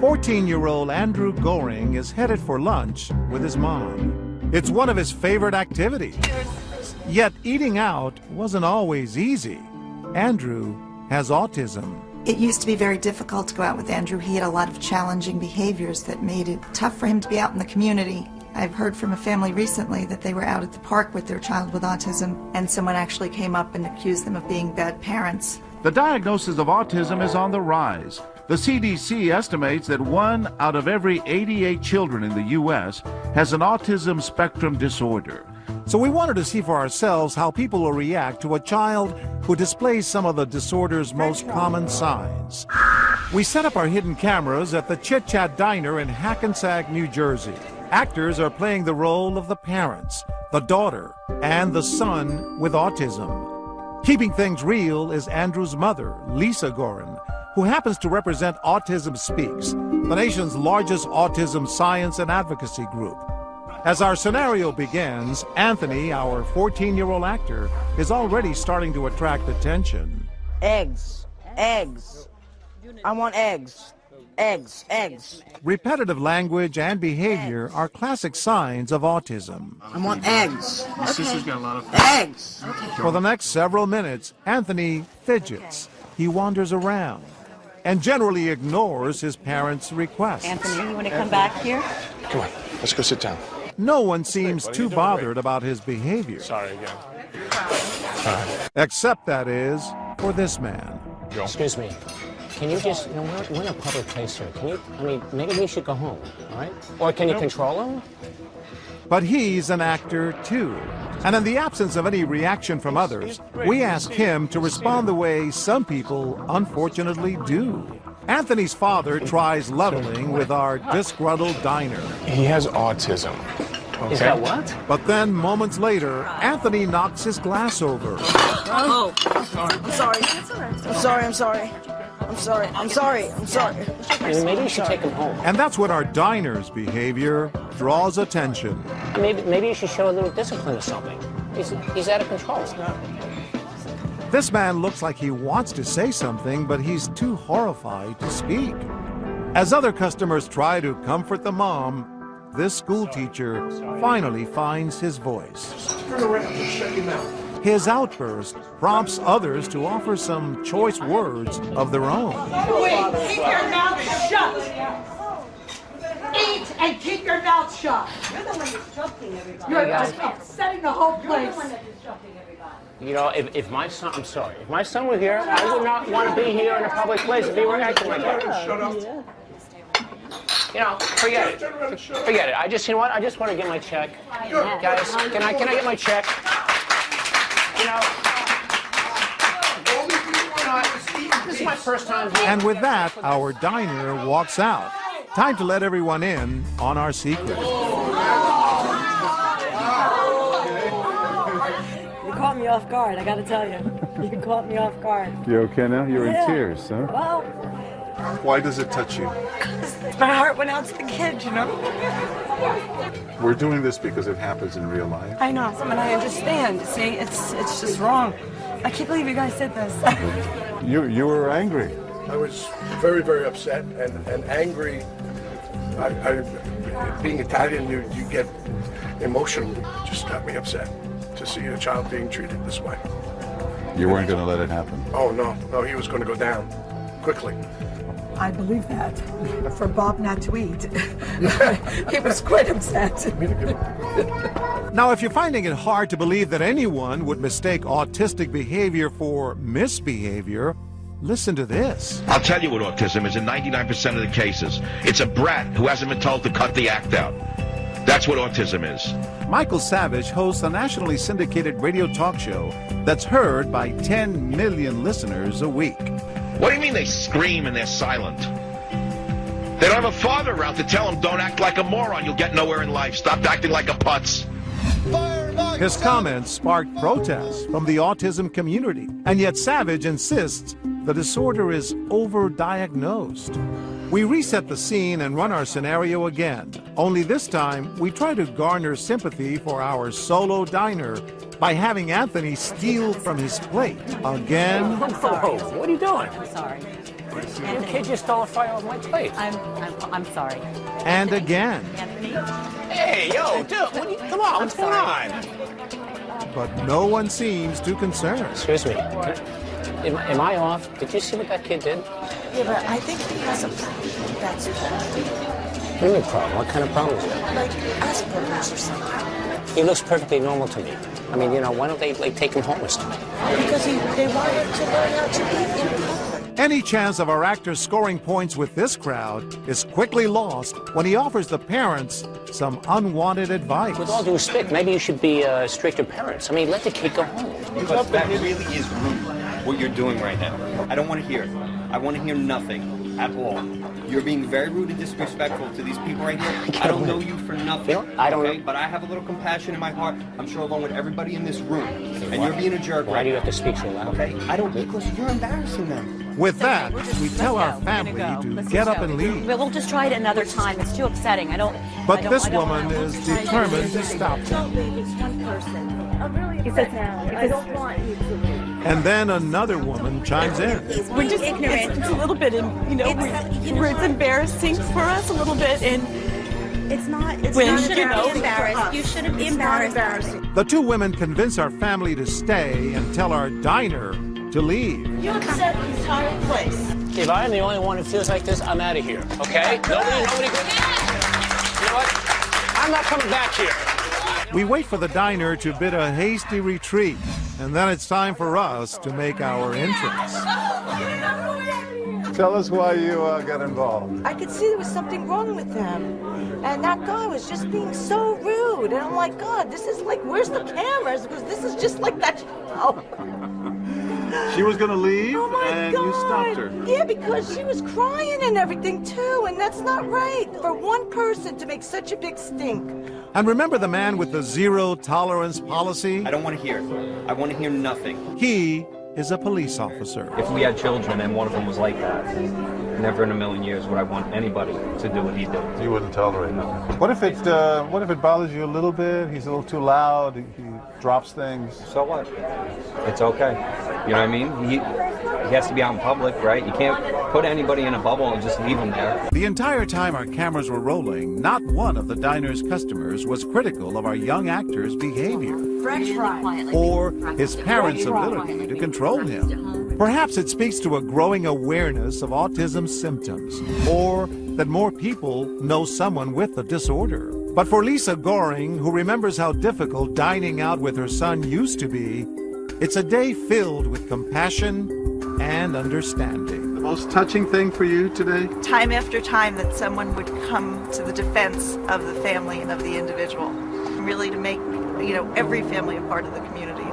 14-year-old Andrew Goring is headed for lunch with his mom. It's one of his favorite activities. Yet eating out wasn't always easy. Andrew has autism. It used to be very difficult to go out with Andrew. He had a lot of challenging behaviors that made it tough for him to be out in the community. I've heard from a family recently that they were out at the park with their child with autism, and someone actually came up and accused them of being bad parents. The diagnosis of autism is on the rise. The CDC estimates that 1 out of every 88 children in the U.S. has an autism spectrum disorder. So we wanted to see for ourselves how people will react to a child who displays some of the disorder's most common signs. We set up our hidden cameras at the Chit Chat Diner in Hackensack, New Jersey. Actors are playing the role of the parents, the daughter, and the son with autism. Keeping things real is Andrew's mother, Lisa Gorin, who happens to represent Autism Speaks, the nation's largest autism science and advocacy group. As our scenario begins, Anthony, our 14-year-old actor, is already starting to attract attention. Eggs. Eggs. I want eggs. Eggs. Eggs. Repetitive language and behavior are classic signs of autism. I want eggs. My sister's got a lot of eggs. For the next several minutes, Anthony fidgets. He wanders around and generally ignores his parents' requests. Anthony, you want to come back here? Come on, let's go sit down. No one seems too bothered about his behavior. Sorry again. Except, that is, for this man. Excuse me. Can you just, we're in a public place here. Maybe we should go home, all right? Or can you control him? But he's an actor, too. And in the absence of any reaction from others, we ask him to respond the way some people unfortunately do. Anthony's father tries leveling with our disgruntled diner. He has autism. Okay. Is that what? But then, moments later, Anthony knocks his glass over. Oh, I'm sorry. I'm sorry. I'm sorry. I'm sorry. I'm sorry. I'm sorry. Maybe you should take him home. And that's when our diner's behavior draws attention. Maybe you should show a little discipline or something. He's out of control. This man looks like he wants to say something, but he's too horrified to speak. As other customers try to comfort the mom, this school teacher finally finds his voice. Turn around and shut your mouth. His outburst prompts others to offer some choice words of their own. Wait, keep your mouth shut. Eat and keep your mouth shut. You're the one disrupting everybody. You're just upsetting the whole place. You're the one that's disrupting everybody. You know, if my son, I'm sorry, if my son were here, I would not want to be here in a public place if he were acting like that. Shut up. You know, forget it. Forget it. You know what? I just want to get my check. Guys, can I get my check? You know, this is my first time here. And with that, our diner walks out. Time to let everyone in on our secret. You caught me off guard, I gotta tell you. You caught me off guard. You okay now? You're in tears, huh? Well, Why does it touch you? my heart went out to the kid, you know? We're doing this because it happens in real life. I know, and I understand. See, it's just wrong. I can't believe you guys did this. You were angry. I was very, very upset and angry. Being Italian, you get emotional. It just got me upset to see a child being treated this way. You weren't going to let it happen. Oh, no, he was going to go down quickly. I believe that. For Bob not to eat. He was quite upset. Now, if you're finding it hard to believe that anyone would mistake autistic behavior for misbehavior, listen to this. I'll tell you what autism is in 99% of the cases. It's a brat who hasn't been told to cut the act out. That's what autism is. Michael Savage hosts a nationally syndicated radio talk show that's heard by 10 million listeners a week. What do you mean they scream and they're silent? They don't have a father around to tell them, don't act like a moron, you'll get nowhere in life. Stop acting like a putz. His comments sparked protests from the autism community, and yet Savage insists the disorder is overdiagnosed. We reset the scene and run our scenario again, only this time we try to garner sympathy for our solo diner by having Anthony steal from his plate again. Whoa, what are you doing? I'm sorry. Your kid just stole a fry off my plate. I'm sorry. And again. Anthony? Hey, yo, dude, come on, what's going on? But no one seems too concerned. Excuse me. Am I off? Did you see what that kid did? Yeah, but I think he has a problem. That's it. What do you mean problem? What kind of problem is it? Like Asperger's or something. He looks perfectly normal to me. I mean, you know, why don't they take him home or something? Because they want him to learn how to be in public. Any chance of our actors scoring points with this crowd is quickly lost when he offers the parents some unwanted advice. With all due respect, maybe you should be stricter parents. I mean, let the kid go home. Because that really is rude, what you're doing right now. I don't want to hear it. I want to hear nothing at all. You're being very rude and disrespectful to these people right here. I don't know you for nothing. You know, I don't know. But I have a little compassion in my heart. I'm sure along with everybody in this room. And you're being a jerk right now. Why do you have to speak so loud? Okay? I don't, because you're embarrassing them. With that, we tell our family to get up and leave. We'll just try it another time. It's too upsetting. But this woman is determined to stop them. It's one person. I don't want you to leave. And then another woman chimes in. We're just ignorant. It's a little bit, it's embarrassing for us a little bit, and It's not embarrassed. You shouldn't be embarrassed. The two women convince our family to stay and tell our diner to leave. You upset the entire place. If I'm the only one who feels like this, I'm out of here, okay? Nobody good. You know what? I'm not coming back here. We wait for the diner to bid a hasty retreat, and then it's time for us to make our entrance. Tell us why you got involved. I could see there was something wrong with them. And that guy was just being so rude. And I'm like, God, this is like, where's the cameras? Because this is just like that show. She was going to leave, Oh my and God. you stopped her. Yeah, because she was crying and everything too, and that's not right for one person to make such a big stink. And remember the man with the zero tolerance policy? I don't want to hear it. I want to hear nothing. He is a police officer. If we had children and one of them was like that, never in a million years would I want anybody to do what he did. You wouldn't tolerate it. What if it bothers you a little bit? He's a little too loud. He drops things. So what? It's okay. You know what I mean? He has to be out in public, right? You can't put anybody in a bubble and just leave him there. The entire time our cameras were rolling, not one of the diner's customers was critical of our young actor's behavior French fries. or his parents' ability to control him. Perhaps it speaks to a growing awareness of autism symptoms, or that more people know someone with the disorder. But for Lisa Goring, who remembers how difficult dining out with her son used to be, it's a day filled with compassion and understanding. The most touching thing for you today? Time after time that someone would come to the defense of the family and of the individual, really to make, every family a part of the community.